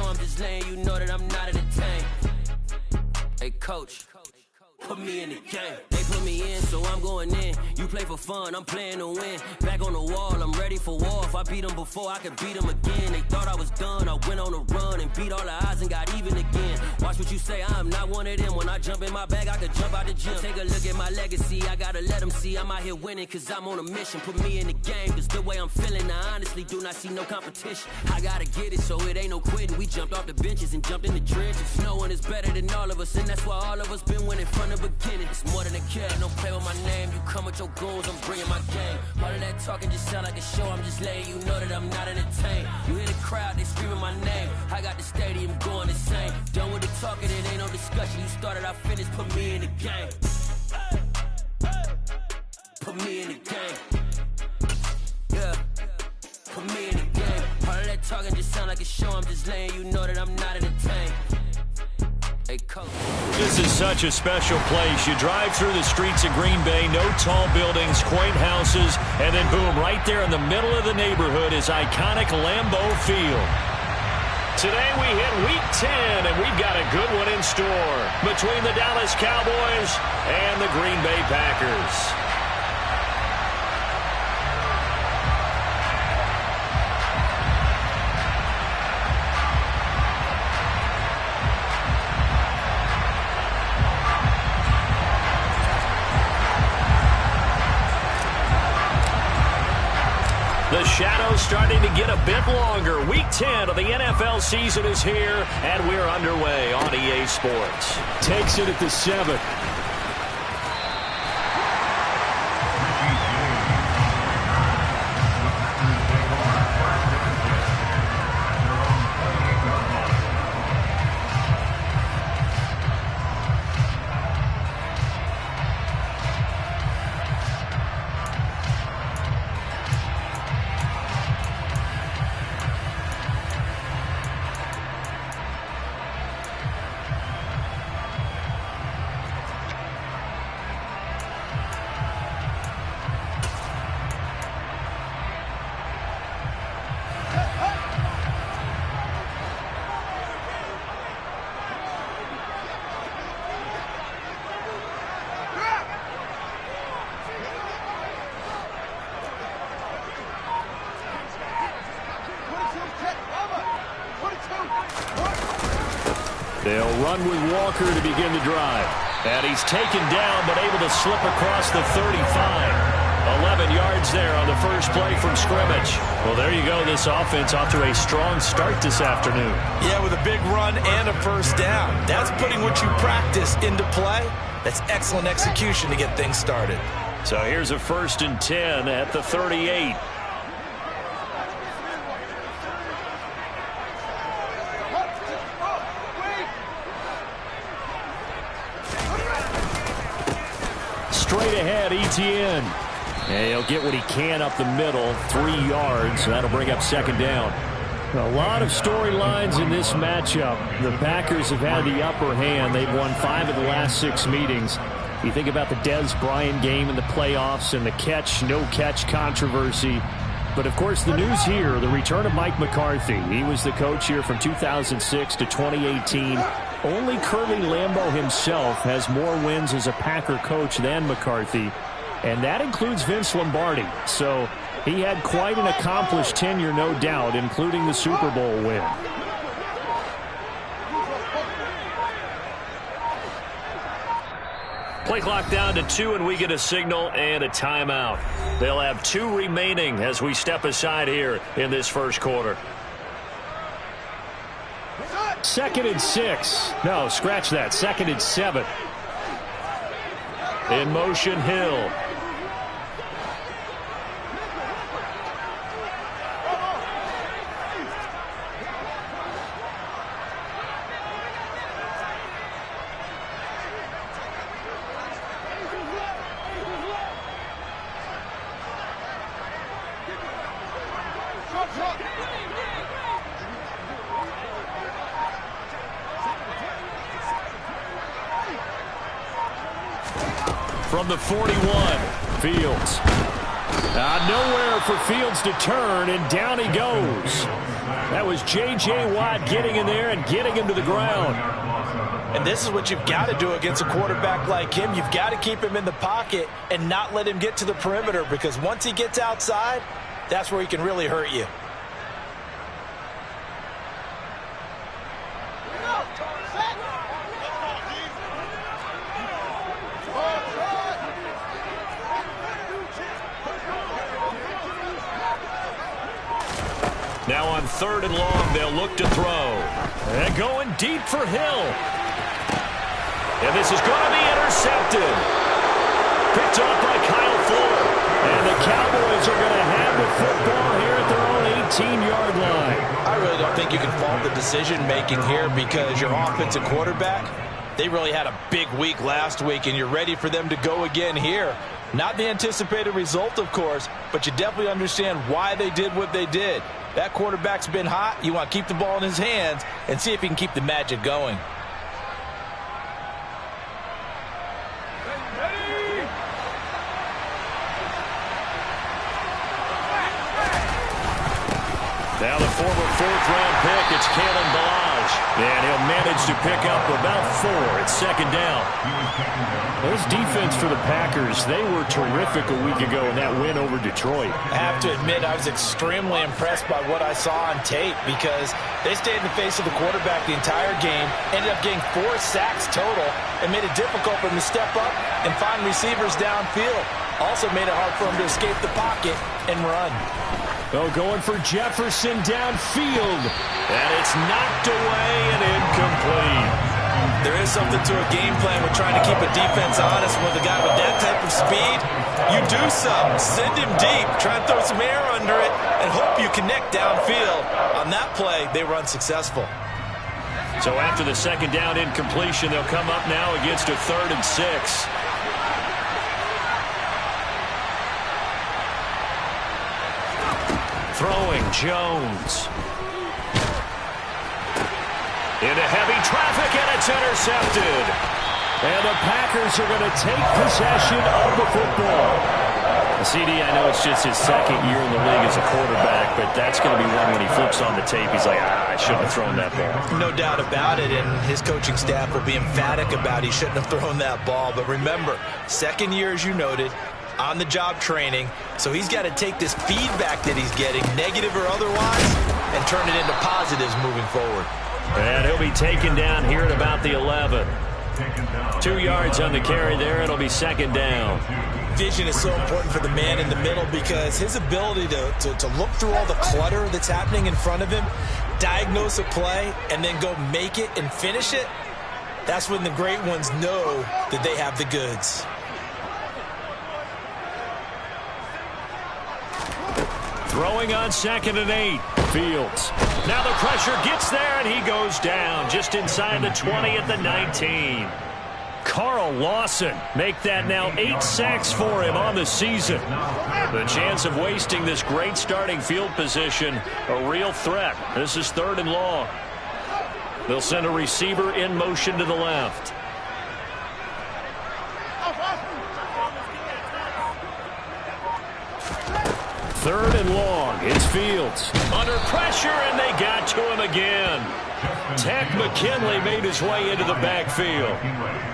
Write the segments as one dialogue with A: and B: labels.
A: show, I'm just letting you know that I'm not entertained. Hey, coach, put me in the game. They put me in, so I'm going in. You play for fun, I'm playing to win. Back on the wall, I'm ready for war. If I beat them before, I could beat them again. They thought I was done, I went on a run and beat all the odds and got even again. Watch what you say, I'm not one of them. When I jump in my bag, I could jump out the gym. Take a look at my legacy, I gotta let them see I'm out here winning, cause I'm on a mission. Put me in the game, cause the way I'm feeling, I honestly do not see no competition. I gotta get it, so it ain't no quitting. We jumped off the benches and jumped in the trenches. No one is better than all of us, and that's why all of us been winning from the beginning. It's more than a kid, don't play with my name. You come with your goons, I'm bringing my game. All of that talking just sound like a show, I'm just letting you know that I'm not entertained. You hear the crowd, they screaming my name. I got the stadium going insane. Done with the talking, it ain't no discussion. You started, I finished, put me in the game. Put me in the game. Yeah, put me in the game. All of that talking just sound like a show, I'm just letting you know that I'm not entertained. Hey, coach.
B: This is such a special place. You drive through the streets of Green Bay, no tall buildings, quaint houses, and then boom, right there in the middle of the neighborhood is iconic Lambeau Field. Today we hit Week 10, and we've got a good one in store between the Dallas Cowboys and the Green Bay Packers. The shadow's starting to get a bit longer. Week 10 of the NFL season is here, and we're underway on EA Sports.
C: Takes it at the 7.
B: They'll run with Walker to begin the drive. And he's taken down, but able to slip across the 35. 11 yards there on the first play from scrimmage. Well, there you go. This offense off to a strong start this afternoon.
D: Yeah, with a big run and a first down. That's putting what you practice into play. That's excellent execution to get things started.
B: So here's a 1st and 10 at the 38. Straight ahead, Etienne. And he'll get what he can up the middle, 3 yards. That'll bring up 2nd down. A lot of storylines in this matchup. The Packers have had the upper hand. They've won 5 of the last 6 meetings. You think about the Dez Bryant game in the playoffs and the catch, no catch controversy. But, of course, the news here, the return of Mike McCarthy. He was the coach here from 2006 to 2018. Only Curly Lambeau himself has more wins as a Packer coach than McCarthy, and that includes Vince Lombardi. So he had quite an accomplished tenure, no doubt, including the Super Bowl win. Play clock down to 2, and we get a signal and a timeout. They'll have 2 remaining as we step aside here in this first quarter. 2nd and 6. No, scratch that. 2nd and 7. In motion, Hill. From the 41, Fields. Nowhere for Fields to turn, and down he goes. That was J.J. Watt getting in there and getting him to the ground.
D: And this is what you've got to do against a quarterback like him. You've got to keep him in the pocket and not let him get to the perimeter, because once he gets outside, that's where he can really hurt you.
B: Now on 3rd and long, they'll look to throw. And going deep for Hill. And this is going to be intercepted. Picked off by Kyle Fuller. And the Cowboys are going to have the football here at their own 18-yard line.
D: I really don't think you can fault the decision-making here, because your offensive quarterback, they really had a big week last week, and you're ready for them to go again here. Not the anticipated result, of course, but you definitely understand why they did what they did. That quarterback's been hot. You want to keep the ball in his hands and see if he can keep the magic going.
B: Now the former 4th-round pick, it's Kalen Ballage. And he'll manage to pick up about 4. It's 2nd down. This defense for the Packers, they were terrific a week ago in that win over Detroit.
D: I have to admit, I was extremely impressed by what I saw on tape, because they stayed in the face of the quarterback the entire game, ended up getting 4 sacks total, and made it difficult for him to step up and find receivers downfield. Also made it hard for him to escape the pocket and run.
B: Oh, going for Jefferson downfield. And it's knocked away and incomplete.
D: There is something to a game plan with trying to keep a defense honest with a guy with that type of speed. You do something. Send him deep. Try and throw some air under it and hope you connect downfield. On that play, they were unsuccessful.
B: So after the 2nd down incompletion, they'll come up now against a 3rd and 6. Throwing Jones. Into heavy traffic, and it's intercepted. And the Packers are going to take possession of the football. CD, I know it's just his 2nd year in the league as a quarterback, but that's going to be one when he flips on the tape. He's like, I shouldn't have thrown that ball.
D: No doubt about it, and his coaching staff will be emphatic about he shouldn't have thrown that ball. But remember, 2nd year, as you noted, on-the-job training, so he's got to take this feedback that he's getting, negative or otherwise, and turn it into positives moving forward.
B: And he'll be taken down here at about the 11. 2 yards on the carry there. It'll be 2nd down.
D: Vision is so important for the man in the middle, because his ability to look through all the clutter that's happening in front of him, diagnose a play, and then go make it and finish it, that's when the great ones know that they have the goods.
B: Throwing on 2nd and 8. Fields. Now the pressure gets there, and he goes down just inside the 20 at the 19. Carl Lawson make that now 8 sacks for him on the season. The chance of wasting this great starting field position, a real threat. This is 3rd and long. They'll send a receiver in motion to the left. Third and long. It's Fields. Under pressure, and they got to him again. Tech McKinley made his way into the backfield.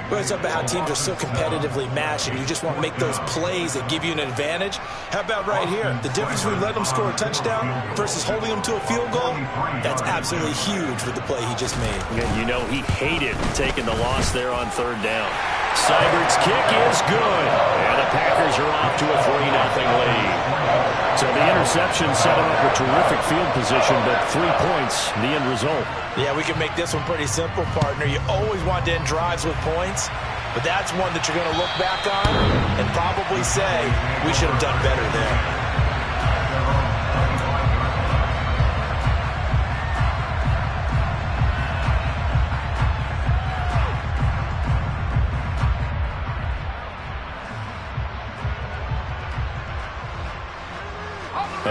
D: Well, it's about how teams are so competitively matched, and you just want to make those plays that give you an advantage. How about right here? The difference between letting them score a touchdown versus holding them to a field goal, that's absolutely huge with the play he just made.
B: Yeah, you know, he hated taking the loss there on 3rd down. Seibert's kick is good, and the Packers are off to a 3-0 lead. So the interception set him up with terrific field position, but 3 points, the end result.
D: Yeah, we can make this one pretty simple, partner. You always want to end drives with points, but that's one that you're going to look back on and probably say, we should have done better there.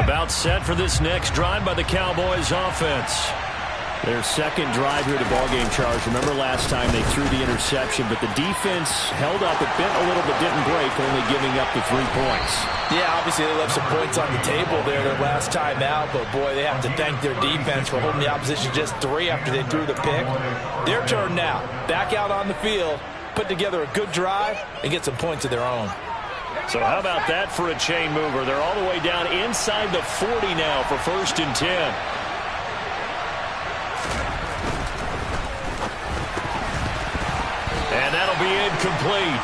D: About
B: set for this next drive by the Cowboys offense. Their second drive here to ballgame charge. Remember last time they threw the interception, but the defense held up. It bent a little but didn't break, only giving up the 3 points.
D: Yeah, obviously they left some points on the table there their last time out, but boy, they have to thank their defense for holding the opposition just 3 after they threw the pick. Their turn now. Back out on the field, put together a good drive, and get some points of their own.
B: So how about that for a chain mover? They're all the way down inside the 40 now for 1st and 10. And that'll be incomplete.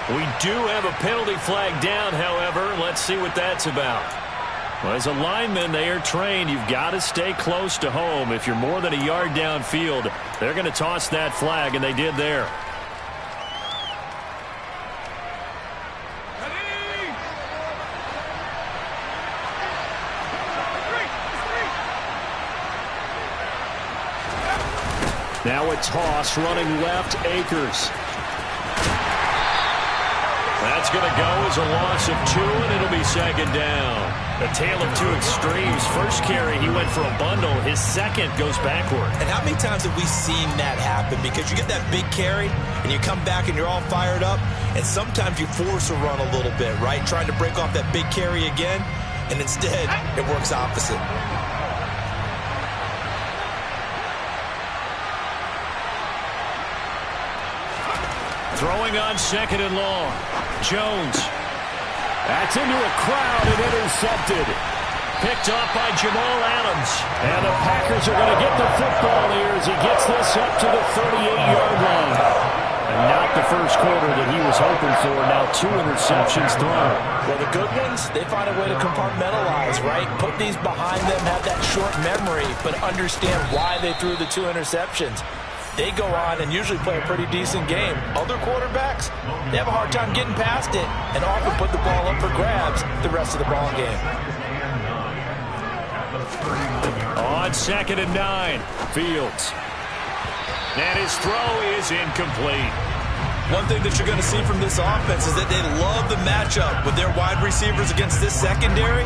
B: We do have a penalty flag down, however. Let's see what that's about. Well, as a lineman, they are trained. You've got to stay close to home. If you're more than a yard downfield, they're going to toss that flag, and they did there. Now a toss running left, Akers. That's going to go as a loss of 2, and it'll be 2nd down. A tale of 2 extremes. First carry, he went for a bundle. His second goes backward.
D: And how many times have we seen that happen? Because you get that big carry, and you come back and you're all fired up, and sometimes you force a run a little bit, right? Trying to break off that big carry again, and instead it works opposite.
B: Throwing on 2nd and long. Jones. That's into a crowd and intercepted. Picked off by Jamal Adams. And the Packers are going to get the football here as he gets this up to the 38-yard line. And not the first quarter that he was hoping for. Now 2 interceptions thrown.
D: Well, the good ones, they find a way to compartmentalize, right? Put these behind them, have that short memory, but understand why they threw the 2 interceptions. They go on and usually play a pretty decent game. Other quarterbacks, they have a hard time getting past it and often put the ball up for grabs the rest of the ball game.
B: On 2nd and 9, Fields. And his throw is incomplete.
D: One thing that you're going to see from this offense is that they love the matchup with their wide receivers against this secondary.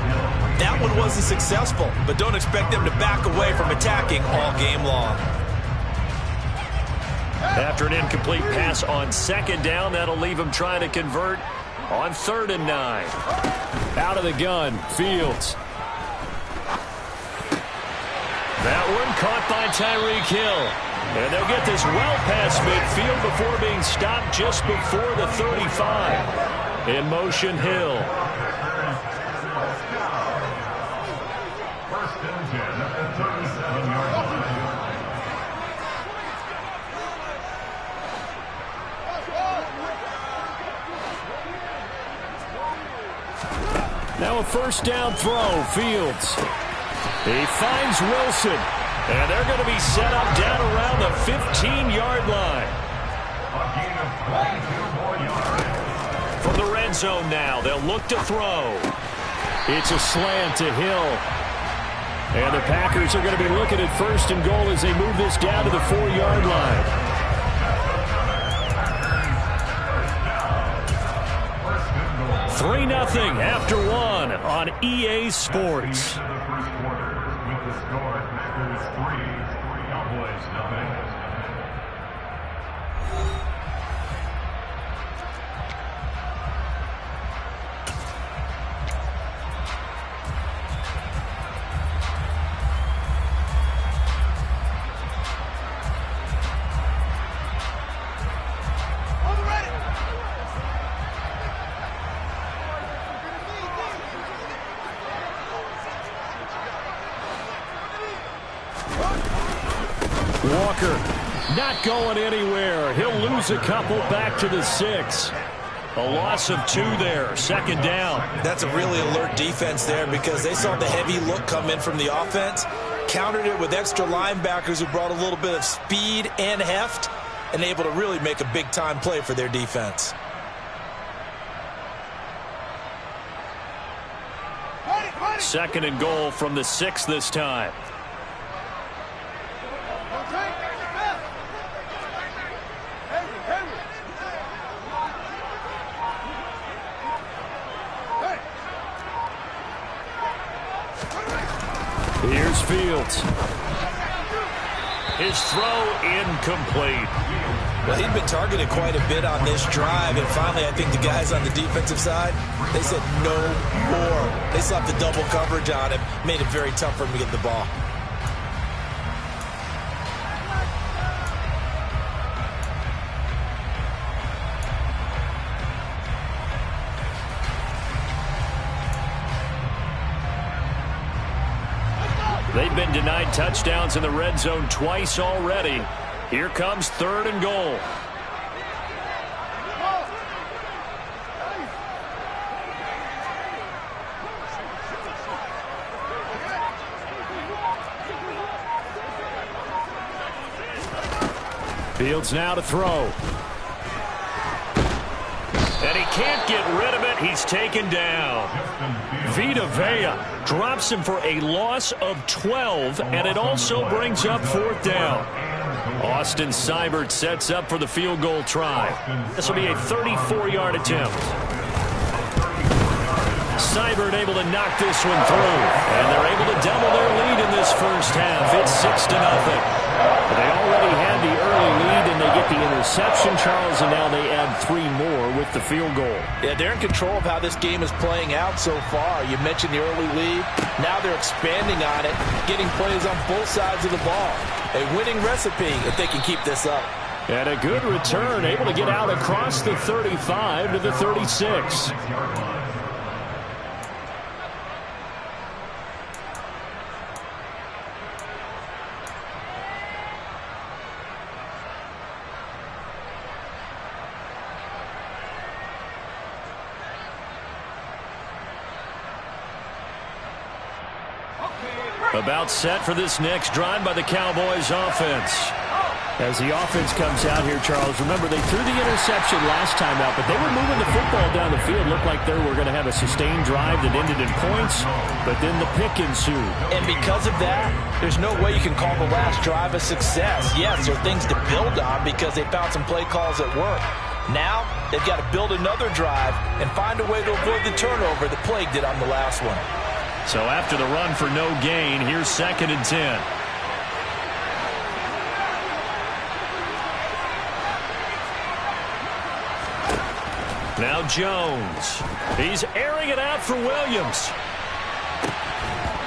D: That one wasn't successful, but don't expect them to back away from attacking all game long.
B: After an incomplete pass on 2nd down, that'll leave him trying to convert on 3rd and 9. Out of the gun, Fields. That one caught by Tyreek Hill. And they'll get this well past midfield before being stopped just before the 35. In motion, Hill. Now a 1st down throw, Fields. He finds Wilson, and they're going to be set up down around the 15-yard line. From the red zone now, they'll look to throw. It's a slant to Hill. And the Packers are going to be looking at 1st and goal as they move this down to the 4-yard line. 3-0 after 1 on EA Sports. Walker not going anywhere. He'll lose a couple back to the 6. A loss of 2 there. 2nd down.
D: That's a really alert defense there because they saw the heavy look come in from the offense, countered it with extra linebackers who brought a little bit of speed and heft, and able to really make a big-time play for their defense.
B: Second and goal from the 6 this time. Here's Fields. His throw incomplete.
D: Well, he'd been targeted quite a bit on this drive, and finally I think the guys on the defensive side, they said no more. They slapped the double coverage on him, made it very tough for him to get the ball.
B: They've been denied touchdowns in the red zone twice already. Here comes 3rd and goal. Fields now to throw. And he can't get rid of it. He's taken down. Vita Vea drops him for a loss of 12, and it also brings up 4th down. Austin Seibert sets up for the field goal try. This will be a 34-yard attempt. Seibert able to knock this one through, and they're able to double their lead in this first half. It's 6-0. They already had the early lead, and they get the interception, Charles, and now they add 3 more with the field goal.
D: Yeah, they're in control of how this game is playing out so far. You mentioned the early lead. Now they're expanding on it, getting plays on both sides of the ball. A winning recipe if they can keep this up.
B: And a good return, able to get out across the 35 to the 36. About set for this next drive by the Cowboys offense. As the offense comes out here, Charles, remember they threw the interception last time out, but they were moving the football down the field. Looked like they were going to have a sustained drive that ended in points, but then the pick ensued.
D: And because of that, there's no way you can call the last drive a success. Yes, there are things to build on because they found some play calls that work. Now, they've got to build another drive and find a way to avoid the turnover that plagued it on the last one.
B: So after the run for no gain, here's 2nd and 10. Now Jones. He's airing it out for Williams.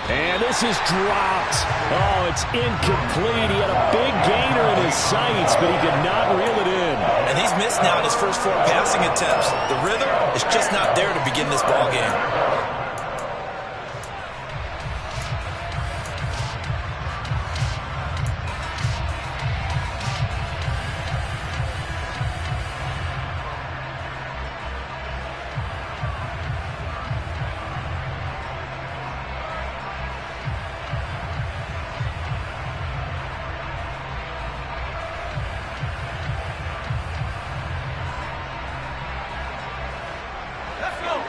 B: And this is dropped. Oh, it's incomplete. He had a big gainer in his sights, but he could not reel it in.
D: And he's missed now in his first 4 passing attempts. The rhythm is just not there to begin this ball game.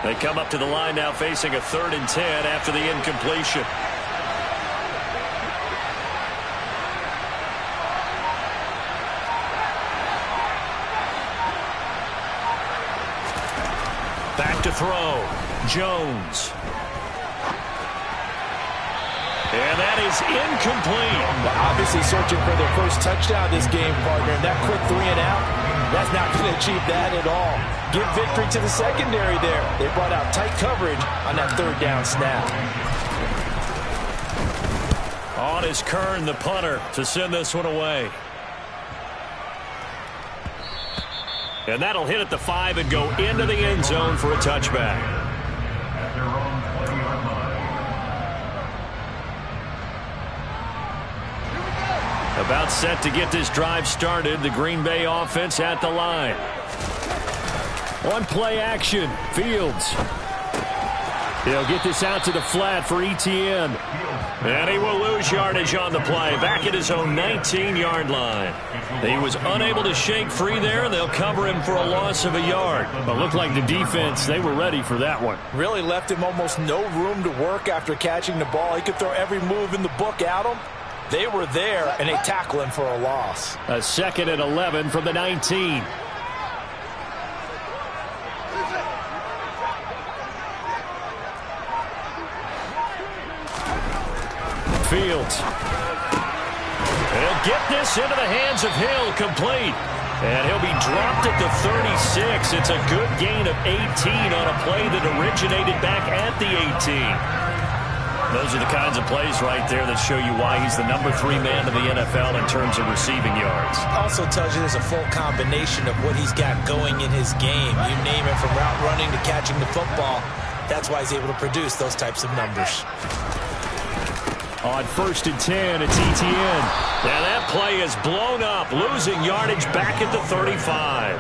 B: They come up to the line now facing a 3rd and 10 after the incompletion. Back to throw. Jones. And that is incomplete.
D: Well, obviously searching for their first touchdown this game, partner. And that quick 3 and out, that's not going to achieve that at all. Give victory to the secondary there. They brought out tight coverage on that 3rd down snap.
B: On is Kern, the punter, to send this one away. And that'll hit at the 5 and go into the end zone for a touchback. About set to get this drive started. The Green Bay offense at the line. On play action, Fields. He'll get this out to the flat for Etienne. And he will lose yardage on the play, back at his own 19-yard line. He was unable to shake free there. They'll cover him for a loss of a yard. But looked like the defense, they were ready for that one.
D: Really left him almost no room to work after catching the ball. He could throw every move in the book at him. They were there, and they tackle him for a loss.
B: A 2nd and 11 from the 19. Fields. He'll get this into the hands of Hill, complete. And he'll be dropped at the 36. It's a good gain of 18 on a play that originated back at the 18. Those are the kinds of plays right there that show you why he's the #3 man in the NFL in terms of receiving yards.
D: Also tells you there's a full combination of what he's got going in his game. You name it, from route running to catching the football. That's why he's able to produce those types of numbers.
B: On 1st and 10, it's Etienne. Now that play is blown up, losing yardage back at the 35.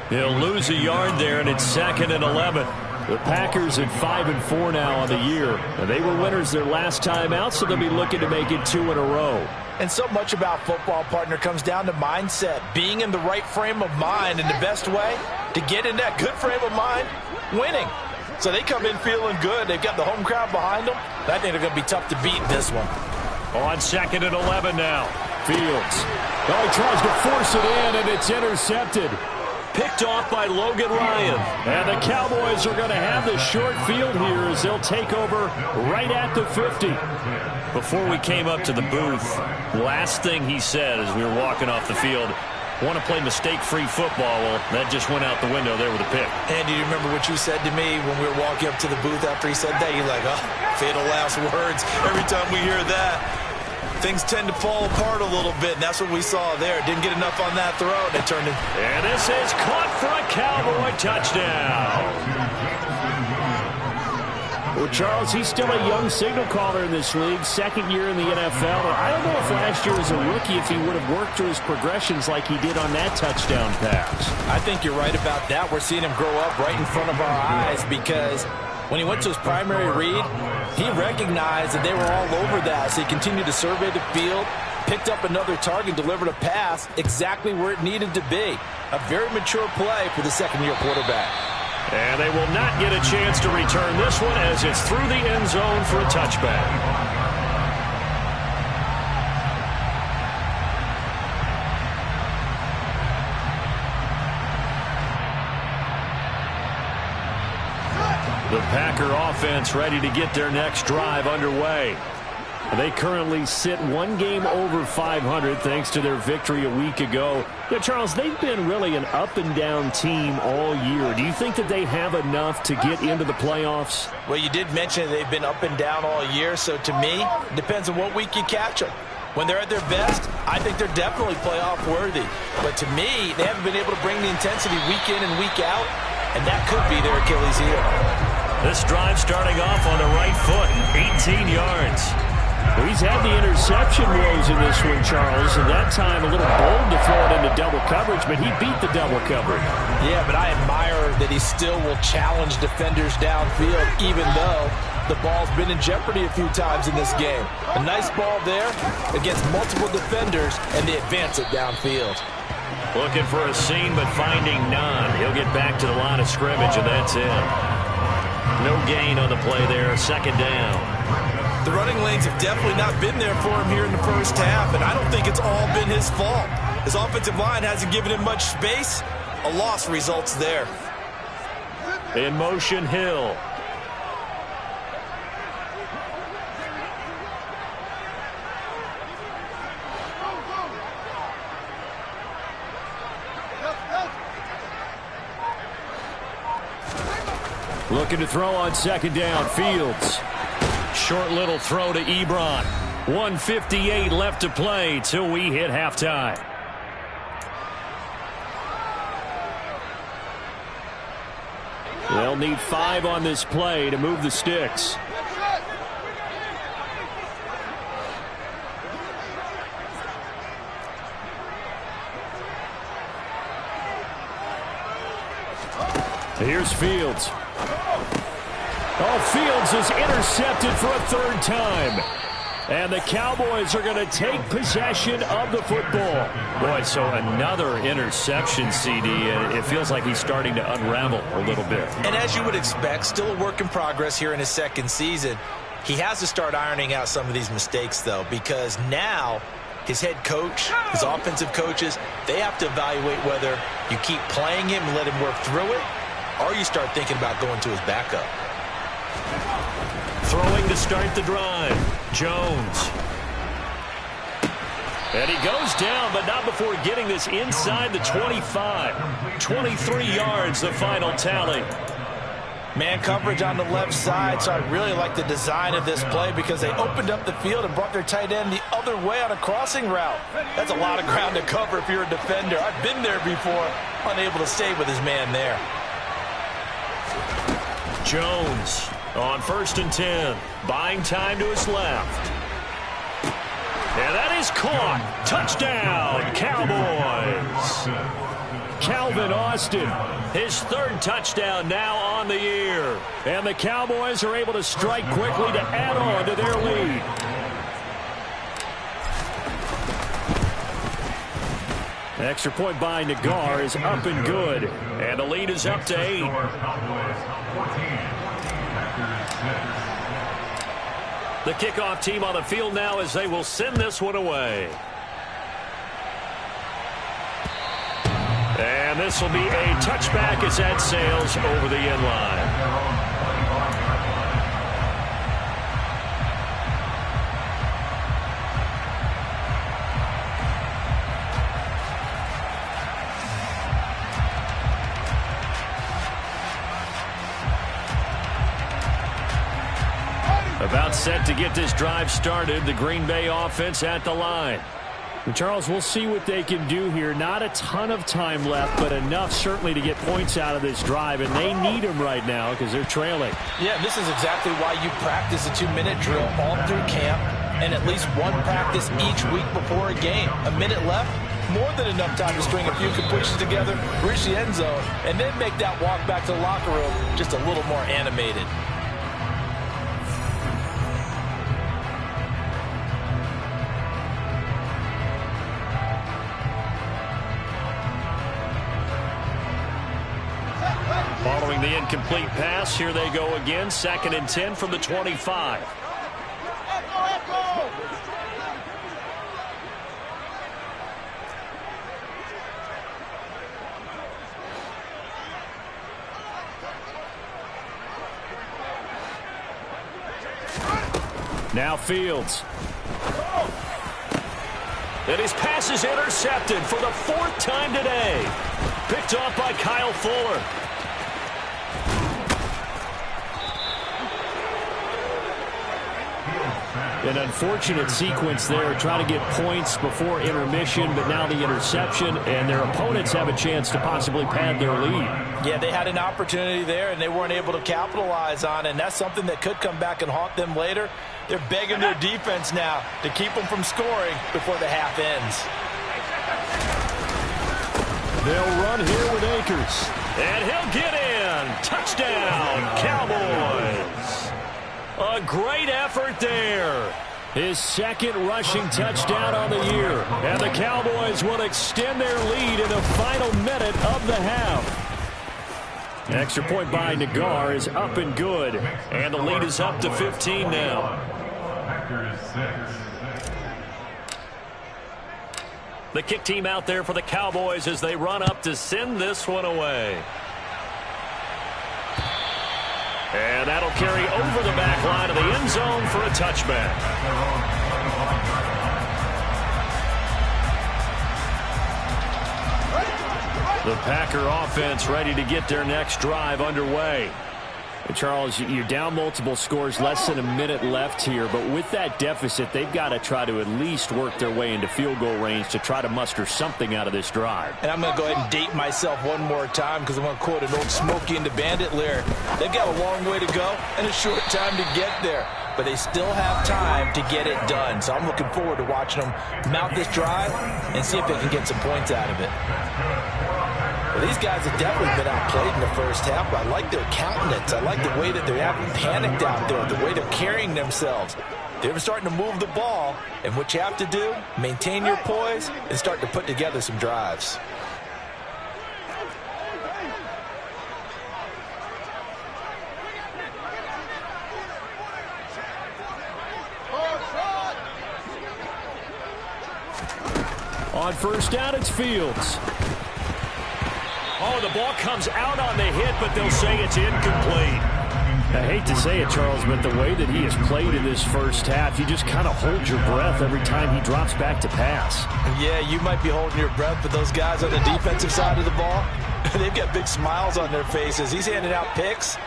B: He'll lose a yard there, and it's 2nd and 11. The Packers at 5-4 now on the year. And they were winners their last time out, so they'll be looking to make it 2 in a row.
D: And so much about football, partner, comes down to mindset. Being in the right frame of mind, and the best way to get in that good frame of mind, winning. So they come in feeling good. They've got the home crowd behind them. I think they're going to be tough to beat in this one.
B: On 2nd and 11 now. Fields. Oh, he tries to force it in, and it's intercepted. Picked off by Logan Ryan. And the Cowboys are going to have the short field here as they'll take over right at the 50. Before we came up to the booth, last thing he said as we were walking off the field, want to play mistake-free football. Well, that just went out the window there with a pick.
D: And do you remember what you said to me when we were walking up to the booth after he said that? You're like, oh, fatal last words. Every time we hear that, things tend to fall apart a little bit, and that's what we saw there. Didn't get enough on that throw, and it turned in.
B: And this is caught for a Cowboy touchdown. Well, Charles, he's still a young signal caller in this league, 2nd year in the NFL. I don't know if last year as a rookie if he would have worked through his progressions like he did on that touchdown pass.
D: I think you're right about that. We're seeing him grow up right in front of our eyes, because when he went to his primary read, he recognized that they were all over that, so he continued to survey the field, picked up another target, delivered a pass exactly where it needed to be. A very mature play for the 2nd-year quarterback.
B: And they will not get a chance to return this one as it's through the end zone for a touchback. The Packer offense ready to get their next drive underway. They currently sit 1 game over 500 thanks to their victory a week ago. Yeah, Charles, they've been really an up-and-down team all year. Do you think that they have enough to get into the playoffs?
D: Well, you did mention they've been up and down all year, so to me, it depends on what week you catch them. When they're at their best, I think they're definitely playoff worthy. But to me, they haven't been able to bring the intensity week in and week out, and that could be their Achilles heel.
B: This drive starting off on the right foot, 18 yards. Well, he's had the interception woes in this one, Charles, and that time a little bold to throw it into double coverage, but he beat the double coverage.
D: Yeah, but I admire that he still will challenge defenders downfield, even though the ball's been in jeopardy a few times in this game. A nice ball there against multiple defenders, and they advance it downfield.
B: Looking for a seam, but finding none. He'll get back to the line of scrimmage, and that's it. No gain on the play there, 2nd down.
D: The running lanes have definitely not been there for him here in the first half, and I don't think it's all been his fault. His offensive line hasn't given him much space. A loss results there.
B: In motion, Hill. Looking to throw on 2nd down. Fields. Short little throw to Ebron. 1:58 left to play till we hit halftime. They'll need 5 on this play to move the sticks. Here's Fields. Oh, Fields is intercepted for a 3rd time. And the Cowboys are going to take possession of the football. Boy, so another interception, CD, and it feels like he's starting to unravel a little bit.
D: And as you would expect, still a work in progress here in his 2nd season. He has to start ironing out some of these mistakes, though, because now his head coach, his offensive coaches, they have to evaluate whether you keep playing him and let him work through it, or you start thinking about going to his backup.
B: Throwing to start the drive. Jones. And he goes down, but not before getting this inside the 25. 23 yards, the final tally.
D: Man coverage on the left side, so I really like the design of this play because they opened up the field and brought their tight end the other way on a crossing route. That's a lot of ground to cover if you're a defender. I've been there before, unable to stay with his man there.
B: Jones on 1st and 10, buying time to his left. And that is caught. Touchdown, Cowboys. Calvin Austin, his 3rd touchdown now on the year. And the Cowboys are able to strike quickly to add on to their lead. Extra point by Nagar is up and good. And the lead is up to 8. The kickoff team on the field now as they will send this one away. And this will be a touchback as that sails over the end line. About set to get this drive started, the Green Bay offense at the line. And Charles, we'll see what they can do here. Not a ton of time left, but enough certainly to get points out of this drive, and they need them right now because they're trailing.
D: Yeah, this is exactly why you practice a 2-minute drill all through camp and at least one practice each week before a game. A minute left, more than enough time to string a few completions together, reach the end zone, and then make that walk back to the locker room just a little more animated.
B: Following the incomplete pass, here they go again. 2nd and 10 from the 25. Now Fields. And his pass is intercepted for the 4th time today. Picked off by Kyle Fuller. An unfortunate sequence there, trying to get points before intermission, but now the interception, and their opponents have a chance to possibly pad their lead.
D: Yeah, they had an opportunity there, and they weren't able to capitalize on it, and that's something that could come back and haunt them later. They're begging their defense now to keep them from scoring before the half ends.
B: They'll run here with Akers. And he'll get in. Touchdown, Cowboys. A great effort there. His 2nd rushing touchdown on the year. And the Cowboys will extend their lead in the final minute of the half. Extra point by Nagar is up and good. And the lead is up to 15 now. The kick team out there for the Cowboys as they run up to send this one away. And that'll carry over the back line of the end zone for a touchback. The Packer offense ready to get their next drive underway. And Charles, you're down multiple scores, less than a minute left here, but with that deficit, they've got to try to at least work their way into field goal range to try to muster something out of this drive.
D: And I'm going to go ahead and date myself one more time because I'm going to quote an old Smokey and the Bandit lyric. They've got a long way to go and a short time to get there, but they still have time to get it done. So I'm looking forward to watching them mount this drive and see if they can get some points out of it. Well, these guys have definitely been outplayed in the first half, but I like their countenance. I like the way that they're acting panicked out there, the way they're carrying themselves. They're starting to move the ball, and what you have to do, maintain your poise and start to put together some drives.
B: On 1st down, it's Fields. Oh, the ball comes out on the hit, but they'll say it's incomplete. I hate to say it, Charles, but the way that he has played in this first half, you just kind of hold your breath every time he drops back to pass.
D: Yeah, you might be holding your breath, but those guys on the defensive side of the ball, they've got big smiles on their faces. He's handing out picks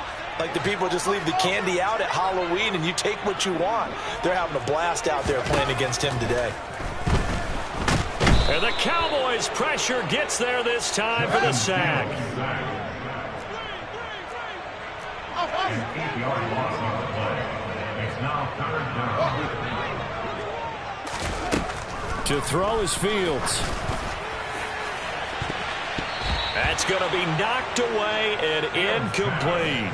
D: like the people just leave the candy out at Halloween and you take what you want. They're having a blast out there playing against him today.
B: And the Cowboys' pressure gets there this time for the sack. To throw is Fields. That's going to be knocked away and incomplete.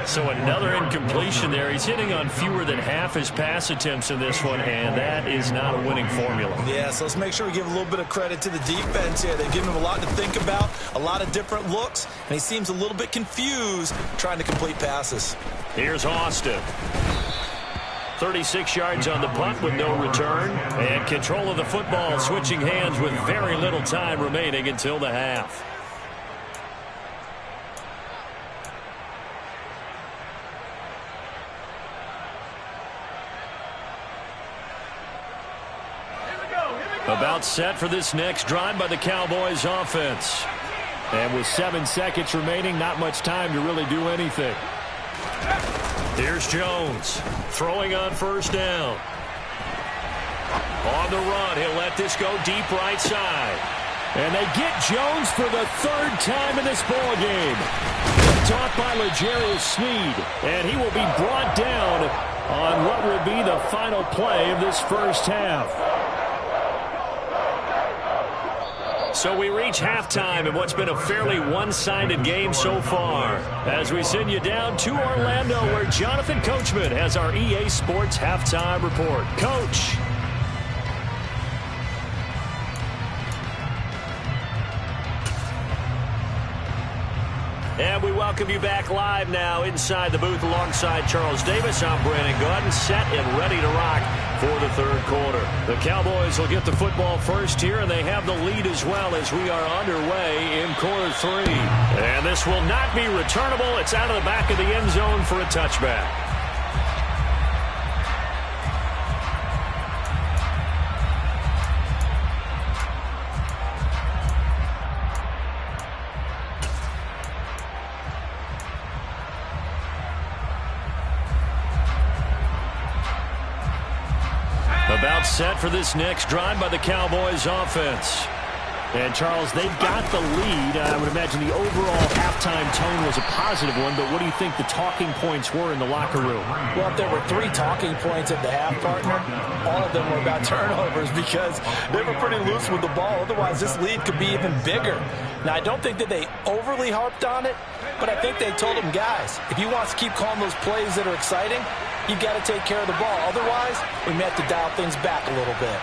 B: So another incompletion there. He's hitting on fewer than half his pass attempts in this one, and that is not a winning formula.
D: Yeah, so let's make sure we give a little bit of credit to the defense here. They've given him a lot to think about, a lot of different looks, and he seems a little bit confused trying to complete passes.
B: Here's Austin. 36 yards on the punt with no return, and control of the football switching hands with very little time remaining until the half. About set for this next drive by the Cowboys offense. And with 7 seconds remaining, not much time to really do anything. Here's Jones throwing on first down. On the run, he'll let this go deep right side. And they get Jones for the 3rd time in this ball game. Taught by L'Jarius Sneed. And he will be brought down on what will be the final play of this first half. So we reach halftime in what's been a fairly one-sided game so far, as we send you down to Orlando, where Jonathan Coachman has our EA Sports Halftime Report. Coach. And we welcome you back live now inside the booth alongside Charles Davis. I'm Brandon Gordon, set and ready to rock for the 3rd quarter. The Cowboys will get the football first here, and they have the lead as well as we are underway in quarter 3. And this will not be returnable. It's out of the back of the end zone for a touchback. About set for this next drive by the Cowboys offense. And, Charles, they've got the lead. I would imagine the overall halftime tone was a positive one, but what do you think the talking points were in the locker room?
D: Well, if there were 3 talking points at the half, partner, all of them were about turnovers because they were pretty loose with the ball. Otherwise, this lead could be even bigger. Now, I don't think that they overly harped on it, but I think they told them, guys, if you want to keep calling those plays that are exciting, you've got to take care of the ball. Otherwise, we may have to dial things back a little bit.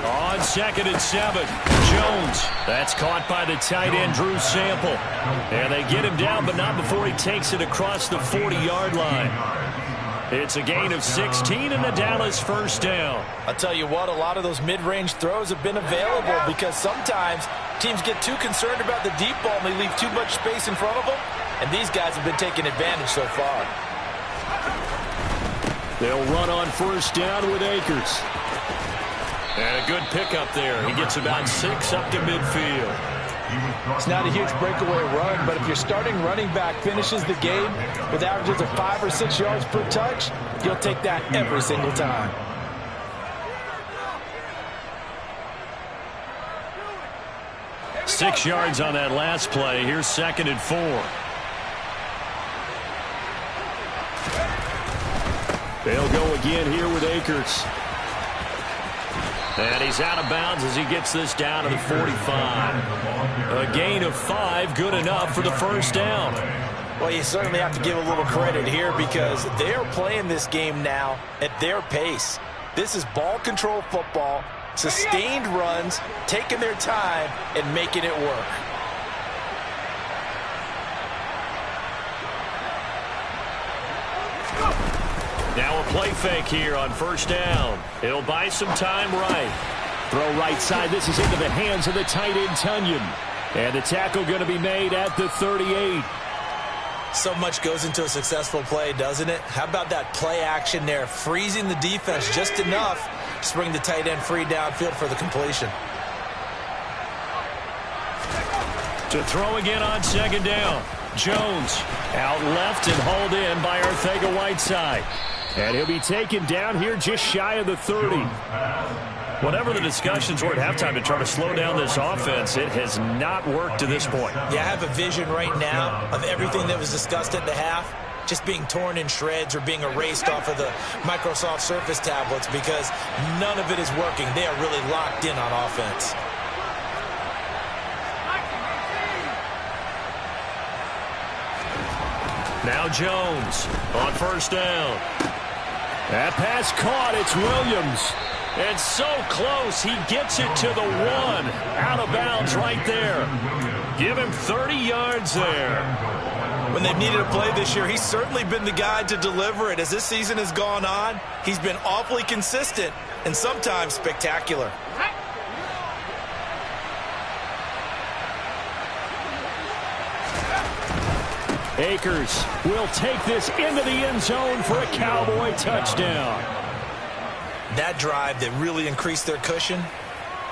B: On 2nd and 7, Jones. That's caught by the tight end, Drew Sample. And they get him down, but not before he takes it across the 40-yard line. It's a gain of 16 and the Dallas first down.
D: I'll tell you what, a lot of those mid-range throws have been available because sometimes teams get too concerned about the deep ball and they leave too much space in front of them, and these guys have been taking advantage so far.
B: They'll run on first down with Akers. And a good pickup there. He gets about 6 up to midfield.
D: It's not a huge breakaway run, but if your starting running back finishes the game with averages of 5 or 6 yards per touch, you'll take that every single time.
B: Six yards on that last play. Here's 2nd and 4. They'll go again here with Akers. And he's out of bounds as he gets this down to the 45. A gain of 5, good enough for the first down.
D: Well, you certainly have to give a little credit here because they are playing this game now at their pace. This is ball control football, sustained runs, taking their time, and making it work.
B: Now a play fake here on first down. It'll buy some time right. Throw right side. This is into the hands of the tight end, Tunyon. And the tackle going to be made at the 38.
D: So much goes into a successful play, doesn't it? How about that play action there? Freezing the defense just enough to bring the tight end free downfield for the completion.
B: To throw again on second down. Jones out left and hauled in by Arcega-Whiteside. And he'll be taken down here just shy of the 30.
C: Whatever the discussions were at halftime to try to slow down this offense, it has not worked to this point.
D: Yeah, I have a vision right now of everything that was discussed at the half just being torn in shreds or being erased off of the Microsoft Surface tablets because none of it is working. They are really locked in on offense.
C: Now Jones on first down.
B: That pass caught. It's Williams.
C: And so close, he gets it to the 1. Out of bounds right there. Give him 30 yards there.
D: When they've needed a play this year, he's certainly been the guy to deliver it. As this season has gone on, he's been awfully consistent and sometimes spectacular.
B: Akers will take this into the end zone for a Cowboy touchdown.
D: That drive that really increased their cushion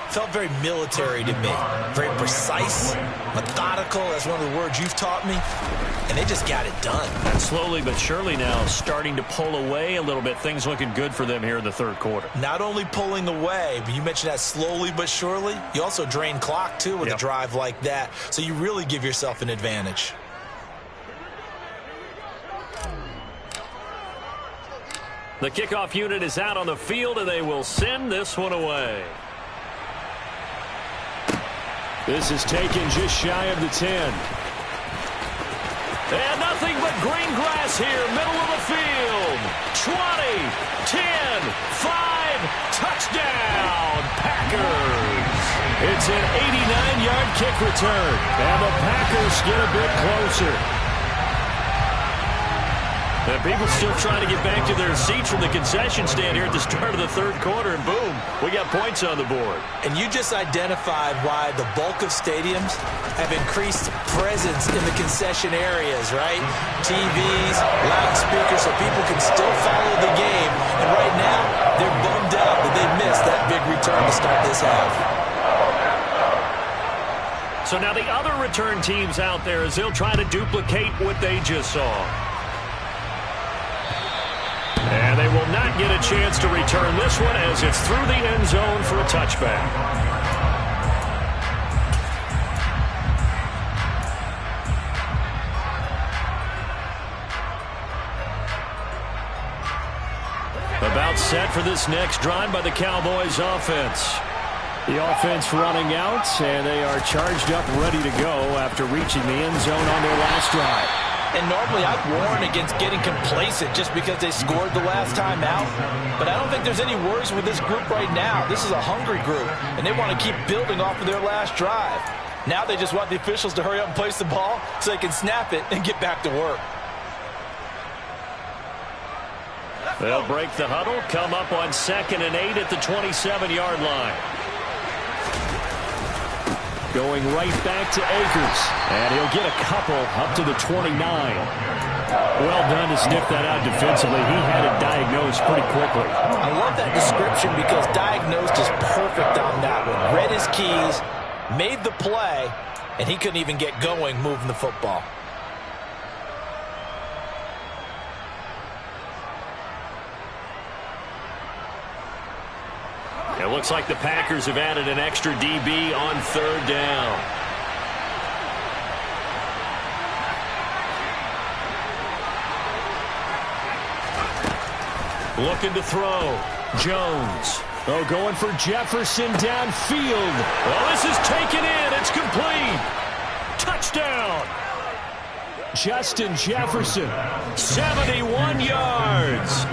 D: felt very military to me. Very precise, methodical. That's one of the words you've taught me. And they just got it done.
C: And slowly but surely now starting to pull away a little bit. Things looking good for them here in the third quarter.
D: Not only pulling away, but you mentioned that slowly but surely. You also drain clock, too, with a drive like that. So you really give yourself an advantage.
C: The kickoff unit is out on the field, and they will send this one away.
B: This is taken just shy of the 10.
C: And nothing but green grass here, middle of the field. 20, 10, 5, touchdown, Packers.
B: It's an 89-yard kick return, and the Packers get a bit closer.
C: And people still trying to get back to their seats from the concession stand here at the start of the third quarter, and boom, we got points on the board.
D: And you just identified why the bulk of stadiums have increased presence in the concession areas, right? TVs, loudspeakers, so people can still follow the game. And right now, they're bummed out that they missed that big return to start this half.
C: So now the other return teams out there as they'll try to duplicate what they just saw. And they will not get a chance to return this one as it's through the end zone for a touchback. About set for this next drive by the Cowboys offense.
B: The offense running out, and they are charged up, ready to go after reaching the end zone on their last drive.
D: And normally I'd warn against getting complacent just because they scored the last time out. But I don't think there's any worries with this group right now. This is a hungry group, and they want to keep building off of their last drive. Now they just want the officials to hurry up and place the ball so they can snap it and get back to work.
C: They'll break the huddle, come up on 2nd and 8 at the 27-yard line.
B: Going right back to Akers. And he'll get a couple up to the 29. Well done to sniff that out defensively. He had it diagnosed pretty quickly.
D: I love that description because diagnosed is perfect on that one. Read his keys, made the play, and he couldn't even get going moving the football.
C: It looks like the Packers have added an extra DB on 3rd down. Looking to throw. Jones.
B: Oh, going for Jefferson downfield.
C: Well, this is taken in. It's complete. Touchdown.
B: Justin Jefferson.
C: 71 yards.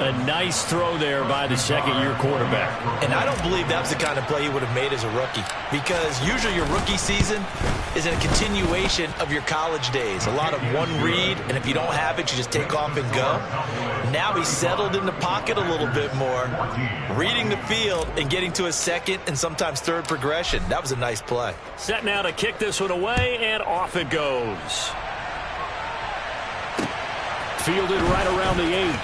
B: a nice throw there by the second-year quarterback.
D: And I don't believe that's the kind of play he would have made as a rookie, because usually your rookie season is a continuation of your college days. A lot of one read, and if you don't have it, you just take off and go. Now he's settled in the pocket a little bit more, reading the field and getting to a second and sometimes third progression. That was a nice play.
B: Set now to kick this one away, and off it goes. Fielded right around the 8.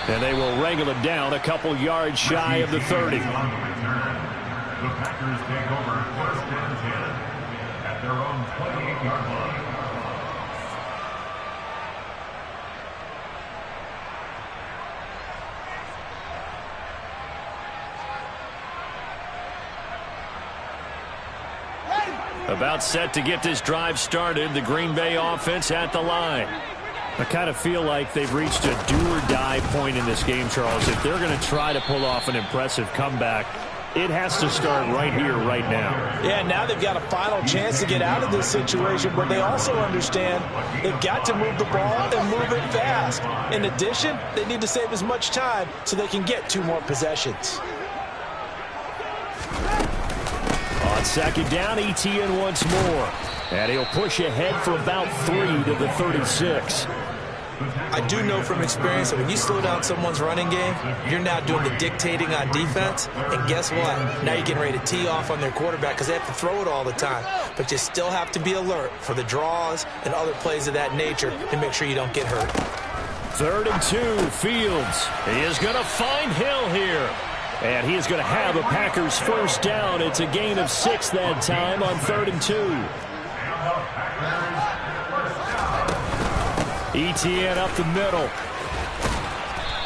B: And they will wrangle it down a couple yards shy of the 30.
E: The Packers take over 1st and 10 at their own 28-yard line.
B: About set to get this drive started. The Green Bay offense at the line. I kind of feel like they've reached a do-or-die point in this game, Charles. If they're going to try to pull off an impressive comeback, it has to start right here, right now.
D: Yeah, now they've got a final chance to get out of this situation, but they also understand they've got to move the ball and move it fast. In addition, they need to save as much time so they can get 2 more possessions.
B: On second down, Etienne once more. And he'll push ahead for about 3 to the 36.
D: I do know from experience that when you slow down someone's running game, you're now doing the dictating on defense. And guess what? Now you're getting ready to tee off on their quarterback because they have to throw it all the time. But you still have to be alert for the draws and other plays of that nature to make sure you don't get hurt.
B: 3rd and 2, Fields. He is going to find Hill here. And he is going to have a Packers first down. It's a gain of 6 that time on 3rd and 2. Etienne up the middle.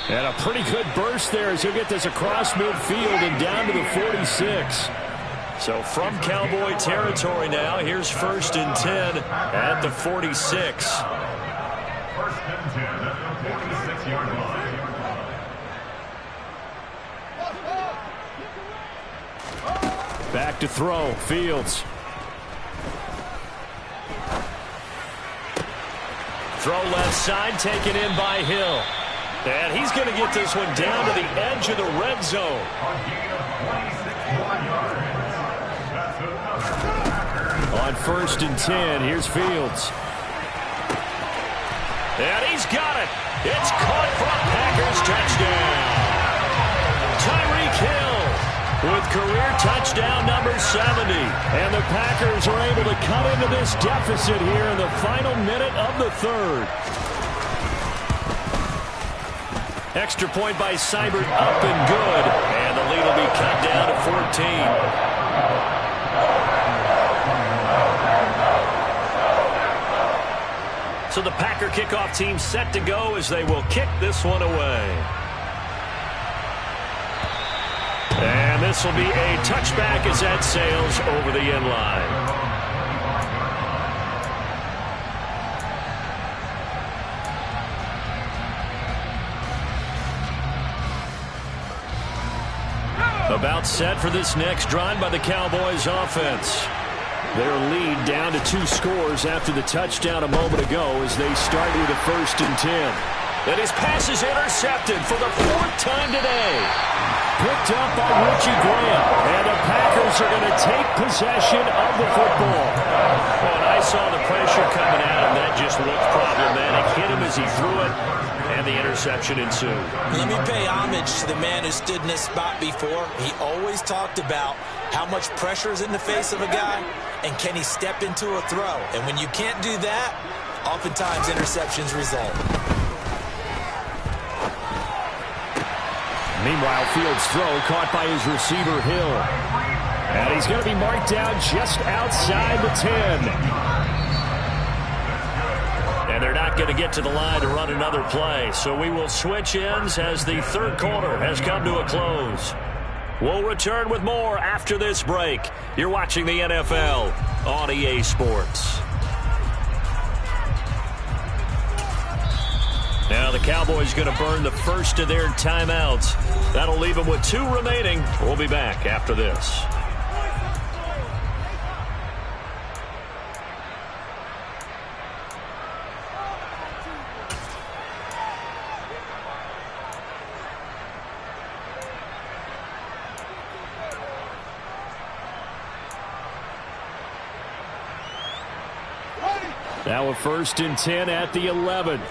B: And a pretty good burst there as he'll get this across midfield and down to the 46. So from Cowboy territory now, here's 1st and 10 at the 46.
E: 1st and 10 at the 46-yard line.
B: Back to throw, Fields. Throw left side, taken in by Hill. And he's going to get this one down to the edge of the red zone. On 1st and 10, here's Fields. And he's got it. It's caught for a Packers touchdown. Tyreek Hill with career touchdown number 70. And the Packers are able to cut into this deficit here in the final minute of the 3rd. Extra point by Seibert, up and good. And the lead will be cut down to 14. So the Packer kickoff team set to go as they will kick this one away. And this will be a touchback as that sails over the end line. About set for this next drive by the Cowboys offense. Their lead down to 2 scores after the touchdown a moment ago as they start with a 1st and 10. And his pass is intercepted for the 4th time today. Picked up by Richie Graham. And the Packers are going to take possession of the football. When I saw the pressure coming at him, that just looked problematic. Hit him as he threw it, and the interception ensued.
D: Let me pay homage to the man who stood in this spot before. He always talked about how much pressure is in the face of a guy, and can he step into a throw. And when you can't do that, oftentimes interceptions result.
B: Meanwhile, Fields' throw caught by his receiver, Hill. And he's going to be marked down just outside the 10. And they're not going to get to the line to run another play. So we will switch ends as the 3rd quarter has come to a close. We'll return with more after this break. You're watching the NFL on EA Sports. Now the Cowboys going to burn the first of their timeouts. That'll leave them with 2 remaining. We'll be back after this. Now a 1st and 10 at the 11.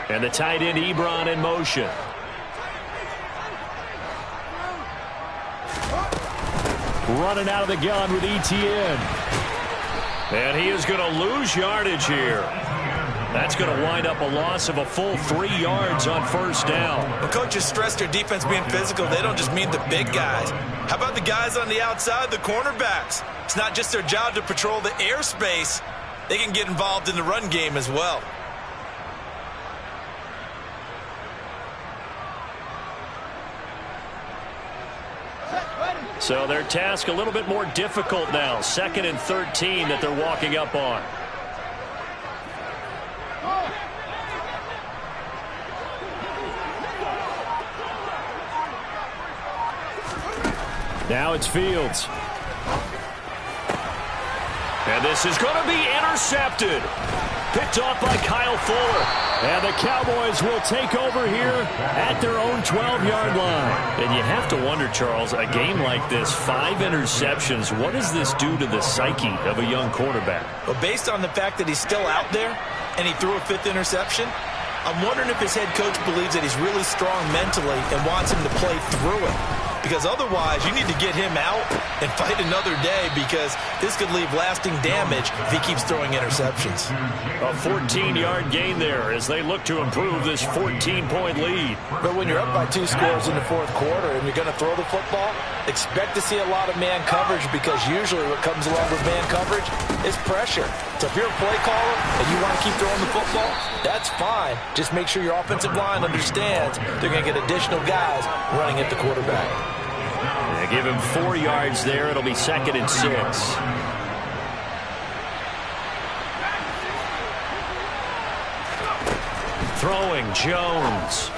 B: And the tight end Ebron in motion. Running out of the gun with Etienne. And he is going to lose yardage here. That's going to wind up a loss of a full 3 yards on 1st down.
D: When coaches stress their defense being physical, they don't just mean the big guys. How about the guys on the outside, the cornerbacks? It's not just their job to patrol the airspace. They can get involved in the run game as well.
B: So their task a little bit more difficult now. 2nd and 13 that they're walking up on. Now it's Fields. And this is going to be intercepted. Picked off by Kyle Fuller. And the Cowboys will take over here at their own 12-yard line. And you have to wonder, Charles, a game like this, 5 interceptions, what does this do to the psyche of a young quarterback?
D: Well, based on the fact that he's still out there and he threw a 5th interception, I'm wondering if his head coach believes that he's really strong mentally and wants him to play through it. Because otherwise, you need to get him out and fight another day, because this could leave lasting damage if he keeps throwing interceptions.
B: A 14-yard gain there as they look to improve this 14-point lead.
D: But when you're up by 2 scores in the 4th quarter and you're going to throw the football, expect to see a lot of man coverage, because usually what comes along with man coverage is pressure. So if you're a play caller and you want to keep throwing the football, that's fine. Just make sure your offensive line understands they're going to get additional guys running at the quarterback.
B: Yeah, give him 4 yards there. It'll be 2nd and 6. Throwing, Jones.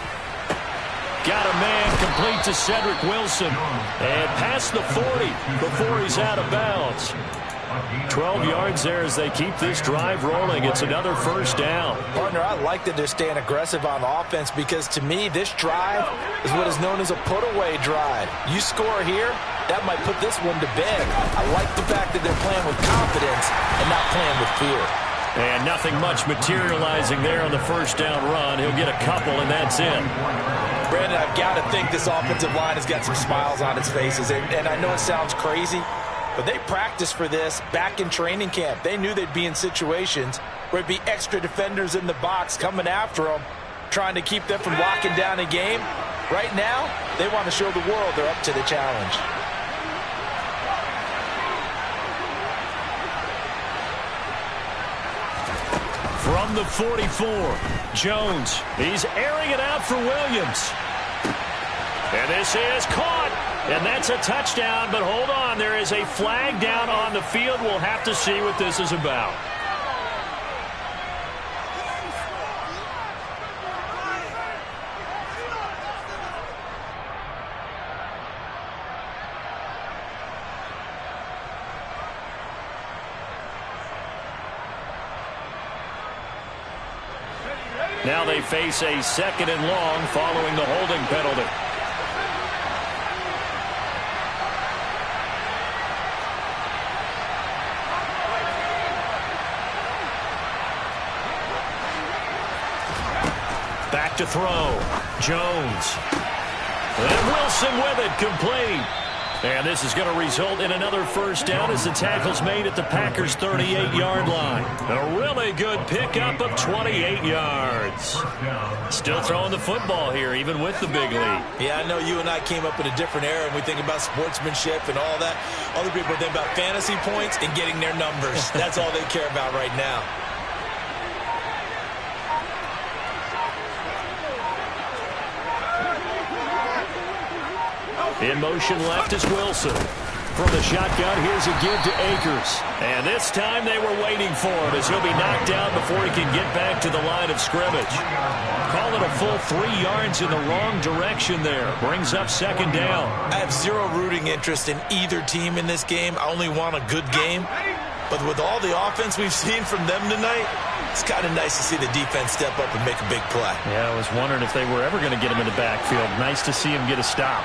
B: Got a man complete to Cedric Wilson. And past the 40 before he's out of bounds. 12 yards there as they keep this drive rolling. It's another 1st down.
D: Partner, I like that they're staying aggressive on offense, because to me, this drive is what is known as a put-away drive. You score here, that might put this one to bed. I like the fact that they're playing with confidence and not playing with fear.
B: And nothing much materializing there on the 1st down run. He'll get a couple, and that's it.
D: Brandon, I've got to think this offensive line has got some smiles on its faces. And I know it sounds crazy, but they practiced for this back in training camp. They knew they'd be in situations where it'd be extra defenders in the box coming after them, trying to keep them from locking down a game. Right now, they want to show the world they're up to the challenge.
B: From the 44, Jones. He's airing it out for Williams. And this is caught. And that's a touchdown, but hold on. There is a flag down on the field. We'll have to see what this is about. Now they face a 2nd and long following the holding penalty. Back to throw. Jones. And Wilson with it, complete. And this is going to result in another 1st down as the tackle's made at the Packers' 38-yard line. A really good pickup of 28 yards. Still throwing the football here, even with the big lead.
D: Yeah, I know you and I came up in a different era, and we think about sportsmanship and all that. Other people think about fantasy points and getting their numbers. That's all they care about right now.
B: In motion left is Wilson. From the shotgun, here's a give to Akers. And this time they were waiting for him as he'll be knocked down before he can get back to the line of scrimmage. Call it a full 3 yards in the wrong direction there. Brings up 2nd down.
D: I have zero rooting interest in either team in this game. I only want a good game. But with all the offense we've seen from them tonight, it's kind of nice to see the defense step up and make a big play.
B: Yeah, I was wondering if they were ever going to get him in the backfield. Nice to see him get a stop.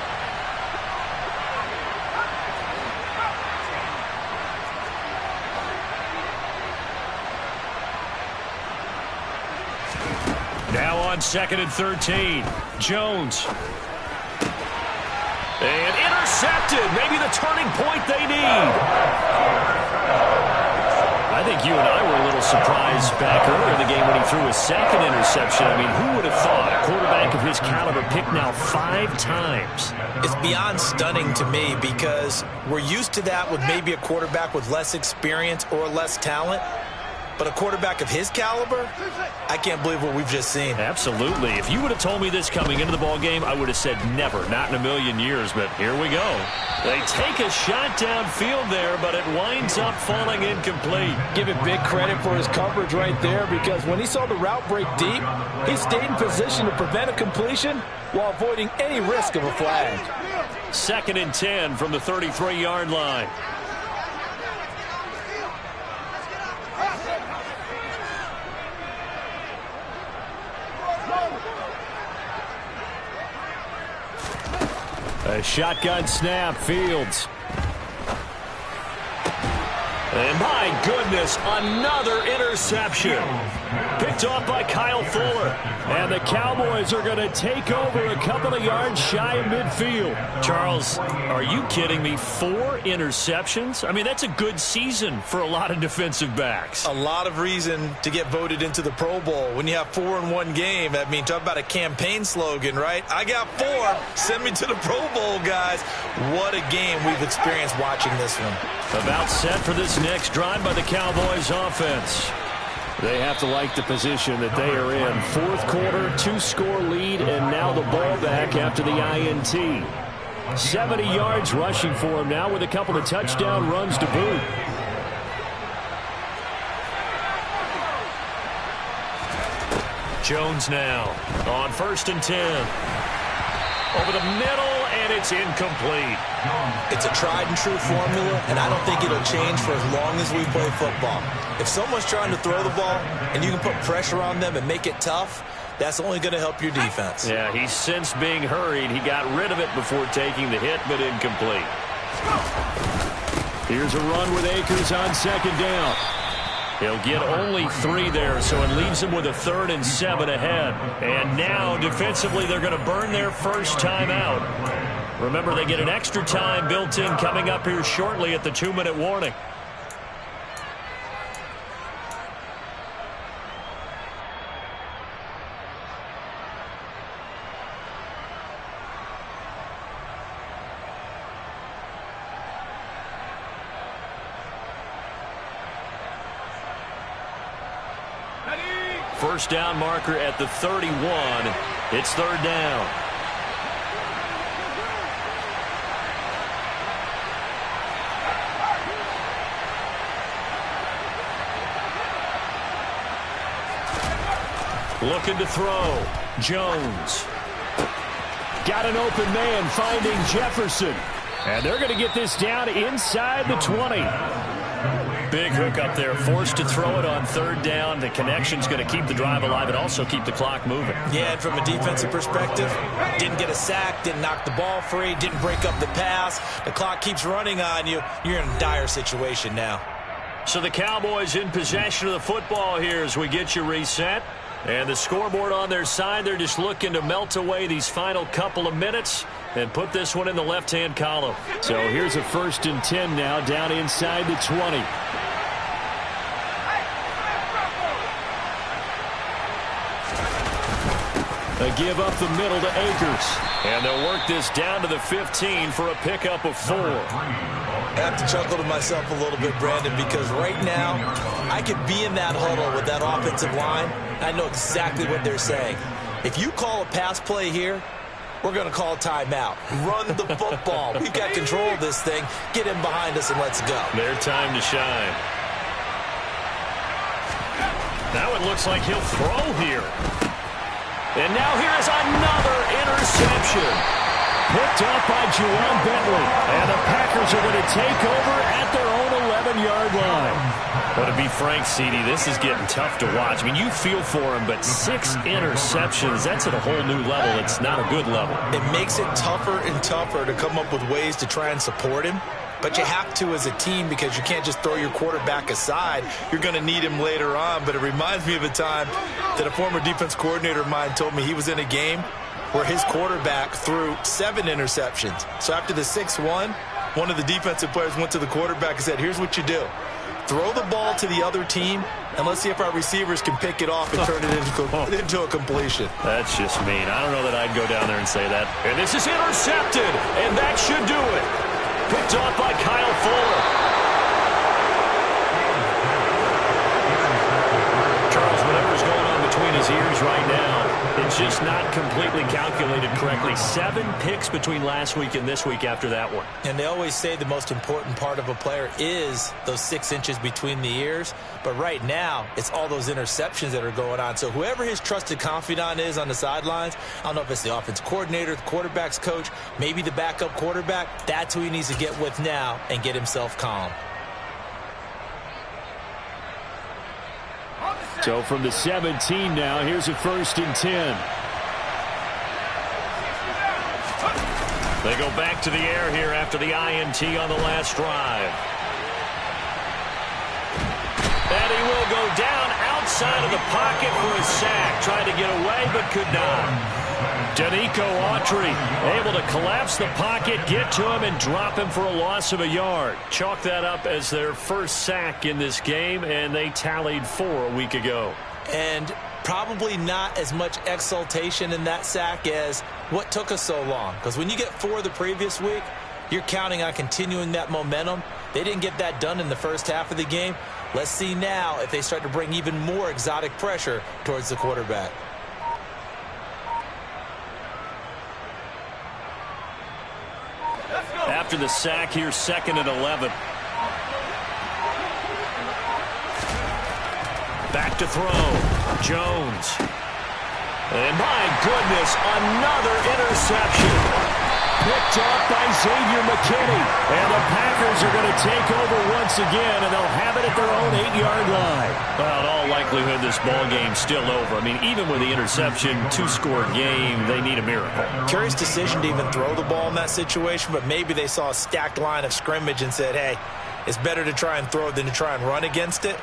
C: Now on 2nd and 13. Jones. And intercepted. Maybe the turning point they need. I think you and I were a little surprised back earlier in the game when he threw his second interception. I mean, who would have thought a quarterback of his caliber picked now 5 times?
D: It's beyond stunning to me because we're used to that with maybe a quarterback with less experience or less talent. But a quarterback of his caliber, I can't believe what we've just seen.
C: Absolutely. If you would have told me this coming into the ball game, I would have said never, not in a million years. But here we go. They take a shot downfield there, but it winds up falling incomplete.
D: Give it big credit for his coverage right there because when he saw the route break deep, he stayed in position to prevent a completion while avoiding any risk of a flag.
C: 2nd and 10 from the 33-yard line. A shotgun snap, Fields. And my goodness, another interception. Picked off by Kyle Fuller. And the Cowboys are going to take over a couple of yards shy of midfield. Charles, are you kidding me? 4 interceptions? I mean, that's a good season for a lot of defensive backs.
D: A lot of reason to get voted into the Pro Bowl. When you have 4 in one game, I mean, talk about a campaign slogan, right? I got 4. Send me to the Pro Bowl, guys. What a game we've experienced watching this one.
C: About set for this next drive by the Cowboys offense. They have to like the position that they are in. 4th quarter, 2-score lead, and now the ball back after the INT. 70 yards rushing for him now with a couple of touchdown runs to boot. Jones now on 1st and 10. Over the middle, and it's incomplete.
D: It's a tried-and-true formula, and I don't think it'll change for as long as we play football. If someone's trying to throw the ball and you can put pressure on them and make it tough, that's only going to help your defense.
C: Yeah, he's since being hurried. He got rid of it before taking the hit, but incomplete. Here's a run with Akers on 2nd down. He'll get only 3 there, so it leaves him with a 3rd and 7 ahead. And now, defensively, they're going to burn their first time out. Remember, they get an extra time built in coming up here shortly at the 2-minute warning. First down marker at the 31. It's 3rd down. Looking to throw. Jones. Got an open man finding Jefferson. And they're going to get this down inside the 20. Big hook up there, forced to throw it on 3rd down. The connection's going to keep the drive alive and also keep the clock moving.
D: Yeah, and from a defensive perspective, didn't get a sack, didn't knock the ball free, didn't break up the pass. The clock keeps running on you. You're in a dire situation now.
C: So the Cowboys in possession of the football here as we get you reset. And the scoreboard on their side, they're just looking to melt away these final couple of minutes and put this one in the left-hand column. So here's a 1st and 10 now down inside the 20. A give up the middle to Akers. And they'll work this down to the 15 for a pickup of 4.
D: I have to chuckle to myself a little bit, Brandon, because right now I could be in that huddle with that offensive line. I know exactly what they're saying. If you call a pass play here, we're going to call a timeout. Run the football. We've got control of this thing. Get in behind us and let's go.
C: Their time to shine. Now it looks like he'll throw here. And now here's another interception. Picked up by Juwan Bentley. And the Packers are going to take over at their own 11-yard line. But to be frank, CD, this is getting tough to watch. I mean, you feel for him, but 6 interceptions, that's at a whole new level. It's not a good level.
D: It makes it tougher and tougher to come up with ways to try and support him. But you have to as a team because you can't just throw your quarterback aside. You're going to need him later on. But it reminds me of a time that a former defense coordinator of mine told me he was in a game where his quarterback threw 7 interceptions. So after the 6-1, one of the defensive players went to the quarterback and said, here's what you do. Throw the ball to the other team, and let's see if our receivers can pick it off and turn it into a completion.
C: That's just mean. I don't know that I'd go down there and say that. And this is intercepted, and that should do it. Picked off by Kyle Fuller. Charles, whatever's going on between his ears right now, it's just not completely calculated correctly. 7 picks between last week and this week after that one.
D: And they always say the most important part of a player is those 6 inches between the ears. But right now, it's all those interceptions that are going on. So whoever his trusted confidant is on the sidelines, I don't know if it's the offense coordinator, the quarterback's coach, maybe the backup quarterback, that's who he needs to get with now and get himself calm.
B: So from the 17 now, here's a 1st and 10.
C: They go back to the air here after the INT on the last drive. And he will go down outside of the pocket for a sack. Tried to get away, but could not. Danico Autry able to collapse the pocket, get to him, and drop him for a loss of a yard. Chalk that up as their first sack in this game, and they tallied 4 a week ago.
D: And probably not as much exultation in that sack as what took us so long. Because when you get 4 the previous week, you're counting on continuing that momentum. They didn't get that done in the first half of the game. Let's see now if they start to bring even more exotic pressure towards the quarterback.
C: After the sack, here's 2nd and 11. Back to throw. Jones. And my goodness, another interception. Picked off by Xavier McKinney. And the Packers are going to take over once again, and they'll have it at their own 8-yard line. Well, in all likelihood, this ball game's still over. I mean, even with the interception, 2-score game, they need a miracle.
D: Curious decision to even throw the ball in that situation, but maybe they saw a stacked line of scrimmage and said, hey, it's better to try and throw than to try and run against it.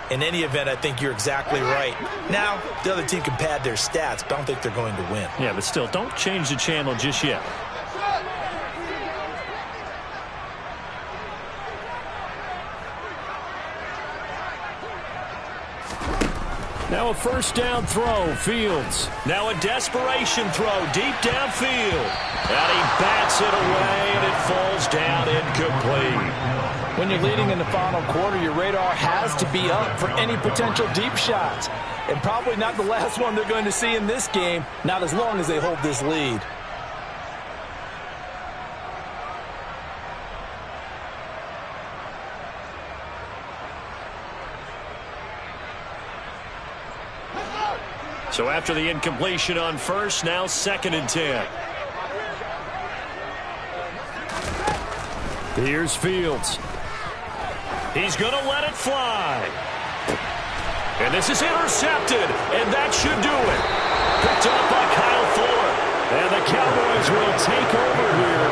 D: In any event, I think you're exactly right. Now, the other team can pad their stats, but I don't think they're going to win.
C: Yeah, but still, don't change the channel just yet.
B: Now a 1st down throw, Fields.
C: Now a desperation throw deep downfield. And he bats it away, and it falls down incomplete.
D: When you're leading in the final quarter, your radar has to be up for any potential deep shots. And probably not the last one they're going to see in this game, not as long as they hold this lead.
C: So after the incompletion on 1st, now 2nd and 10.
B: Here's Fields.
C: He's going to let it fly. And this is intercepted, and that should do it. Picked up by Kyle Fuller.
B: And the Cowboys will take over here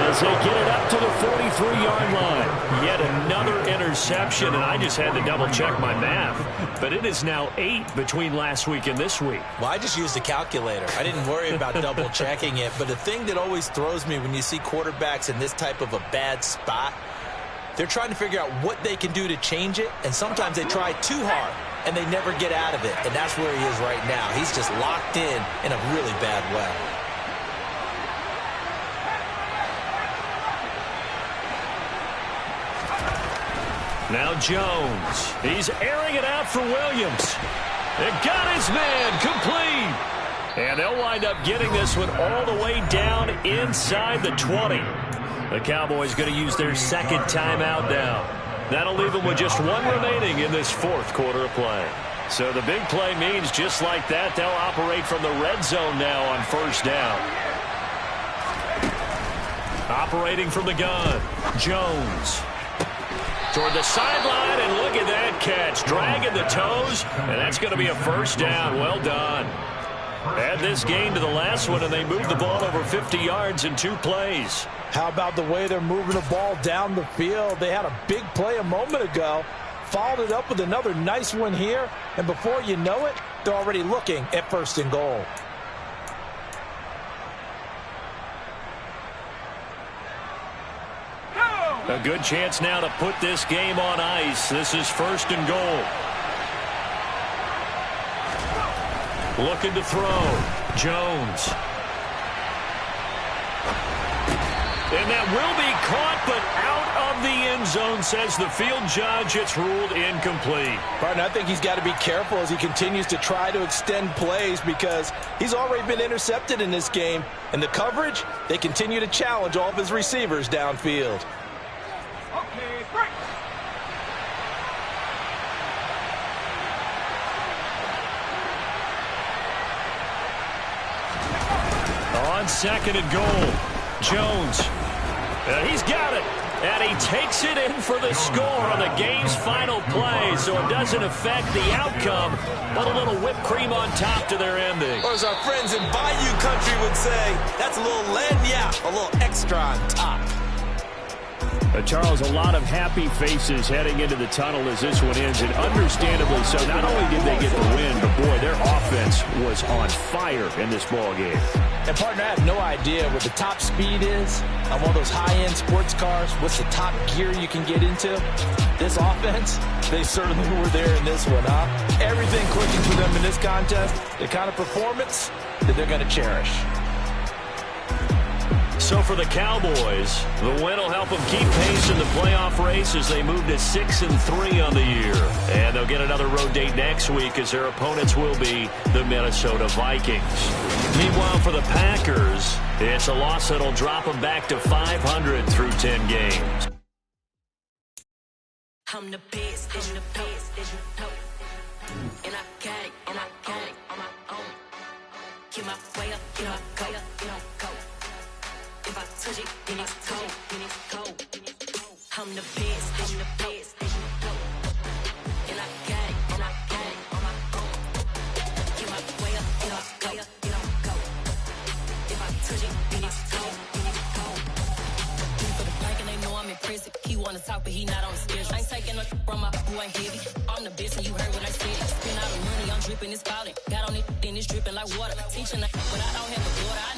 B: as they get it up to the 43-yard line.
C: Yet another interception, and I just had to double-check my math. But it is now 8 between last week and this week.
D: Well, I just used a calculator. I didn't worry about double-checking it. But the thing that always throws me when you see quarterbacks in this type of a bad spot, they're trying to figure out what they can do to change it, and sometimes they try too hard, and they never get out of it. And that's where he is right now. He's just locked in a really bad way.
C: Now Jones. He's airing it out for Williams. It got his man complete. And they'll wind up getting this one all the way down inside the 20. The Cowboys going to use their 2nd timeout now. That'll leave them with just 1 remaining in this 4th quarter of play. So the big play means just like that, they'll operate from the red zone now on 1st down. Operating from the gun, Jones. Toward the sideline, and look at that catch. Dragging the toes, and that's going to be a 1st down. Well done. Add this game to the last one, and they moved the ball over 50 yards in 2 plays.
D: How about the way they're moving the ball down the field? They had a big play a moment ago, followed it up with another nice one here, and before you know it, They're already looking at 1st and goal.
C: A good chance now to put this game on ice. This is 1st and goal. Looking to throw. Jones. And that will be caught, but out of the end zone, says the field judge. It's ruled incomplete.
D: Partner, I think he's got to be careful as he continues to try to extend plays because he's already been intercepted in this game. And the coverage, they continue to challenge all of his receivers downfield.
E: Okay, break.
C: On 2nd and goal, Jones. He's got it. And he takes it in for the score on the game's final play, so it doesn't affect the outcome, but a little whipped cream on top to their ending.
D: Or as our friends in Bayou Country would say, that's a little lagniappe, a little extra on top.
B: Charles, a lot of happy faces heading into the tunnel as this one ends, and understandably so. Not only did they get the win, but boy, their offense was on fire in this ball game.
D: And partner, I have no idea what the top speed is on one of those high-end sports cars. What's the top gear you can get into? This offense, they certainly were there in this one, huh? Everything clicking for them in this contest, the kind of performance that they're going to cherish.
C: So for the Cowboys, the win will help them keep pace in the playoff race as they move to 6-3 on the year. And they'll get another road date next week as their opponents will be the Minnesota Vikings. Meanwhile, for the Packers, it's a loss that'll drop them back to 500 through 10 games.
A: I'm the best, I'm the best, and I got it, and I got it on my own. Get my way up, get my go, get my go. If I touch it, then it's cold, then it's cold. I'm the best, I'm the best, and I got it, and I got it on my own. Get my way up, get my go, get my go. If I touch it, then it's cold, then it's cold. For the blank and they know I'm in prison. He wanna talk, but he not on the schedule. I ain't taking no from my who ain't heavy. I'm the best, and you heard what I said. Spend all the money, I'm dripping, it's falling. Got on it, then it's dripping like water. Teaching, but I don't have a daughter.